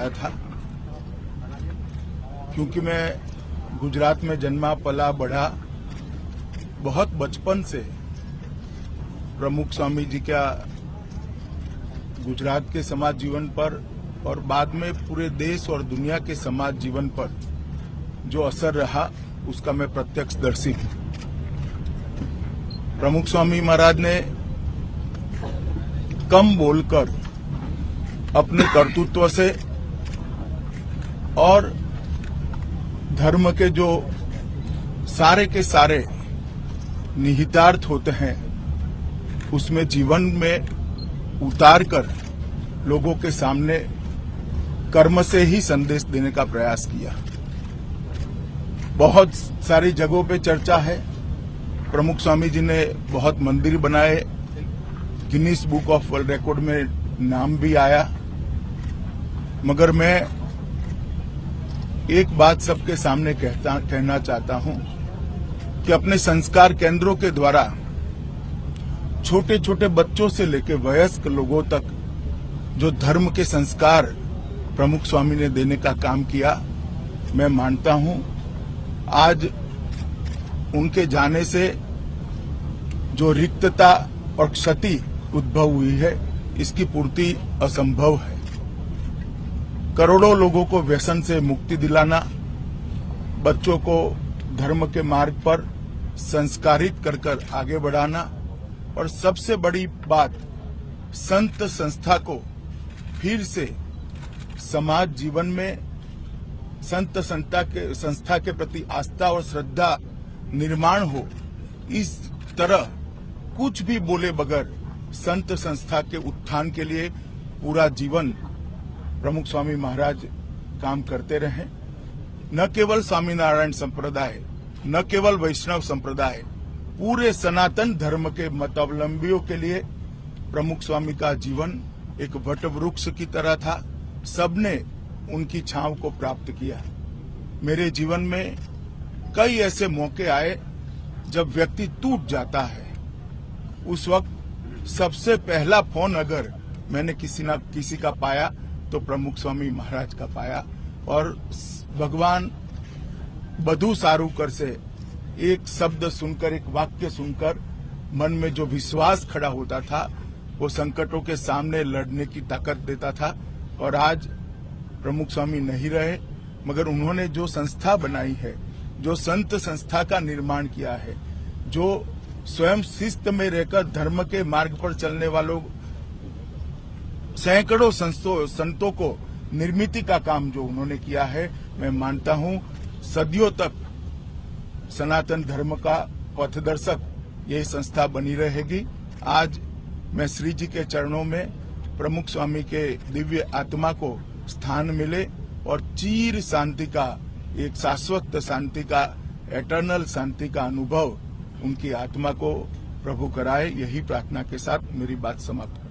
आया था, क्योंकि मैं गुजरात में जन्मा पला बढ़ा। बहुत बचपन से प्रमुख स्वामी जी का गुजरात के समाज जीवन पर और बाद में पूरे देश और दुनिया के समाज जीवन पर जो असर रहा, उसका मैं प्रत्यक्षदर्शी हूं। प्रमुख स्वामी महाराज ने कम बोलकर अपने कर्तृत्व से और धर्म के जो सारे के सारे निहितार्थ होते हैं, उसमें जीवन में उतार कर लोगों के सामने कर्म से ही संदेश देने का प्रयास किया। बहुत सारी जगहों पे चर्चा है। प्रमुख स्वामी जी ने बहुत मंदिर बनाए, Guinness book of world record में नाम भी आया। मगर मैं एक बात सबके सामने कहना चाहता हूं कि अपने संस्कार केंद्रों के द्वारा छोटे छोटे बच्चों से लेकर वयस्क लोगों तक जो धर्म के संस्कार प्रमुख स्वामी ने देने का काम किया, मैं मानता हूं आज उनके जाने से जो रिक्तता और क्षति उद्भव हुई है, इसकी पूर्ति असंभव है। करोड़ों लोगों को व्यसन से मुक्ति दिलाना, बच्चों को धर्म के मार्ग पर संस्कारित कर आगे बढ़ाना और सबसे बड़ी बात, संत संस्था को फिर से समाज जीवन में संत संस्था के प्रति आस्था और श्रद्धा निर्माण हो, इस तरह कुछ भी बोले बगैर संत संस्था के उत्थान के लिए पूरा जीवन प्रमुख स्वामी महाराज काम करते रहे। न केवल स्वामीनारायण संप्रदाय, न केवल वैष्णव संप्रदाय, पूरे सनातन धर्म के मतावलंबियों के लिए प्रमुख स्वामी का जीवन एक वट वृक्ष की तरह था। सबने उनकी छांव को प्राप्त किया। मेरे जीवन में कई ऐसे मौके आए जब व्यक्ति टूट जाता है। उस वक्त सबसे पहला फोन अगर मैंने किसी का पाया तो प्रमुख स्वामी महाराज का पाया, और भगवान बधु सारूकर से एक शब्द सुनकर, एक वाक्य सुनकर मन में जो विश्वास खड़ा होता था, वो संकटों के सामने लड़ने की ताकत देता था। और आज प्रमुख स्वामी नहीं रहे, मगर उन्होंने जो संस्था बनाई है, जो संत संस्था का निर्माण किया है, जो स्वयं शिस्त में रहकर धर्म के मार्ग पर चलने वालों सैकड़ों संतों को निर्मित का काम जो उन्होंने किया है, मैं मानता हूं सदियों तक सनातन धर्म का पथदर्शक यही संस्था बनी रहेगी। आज मैं श्री जी के चरणों में प्रमुख स्वामी के दिव्य आत्मा को स्थान मिले और चीर शांति का, एक शाश्वत शांति का, एटर्नल शांति का अनुभव उनकी आत्मा को प्रभु कराए, यही प्रार्थना के साथ मेरी बात समाप्त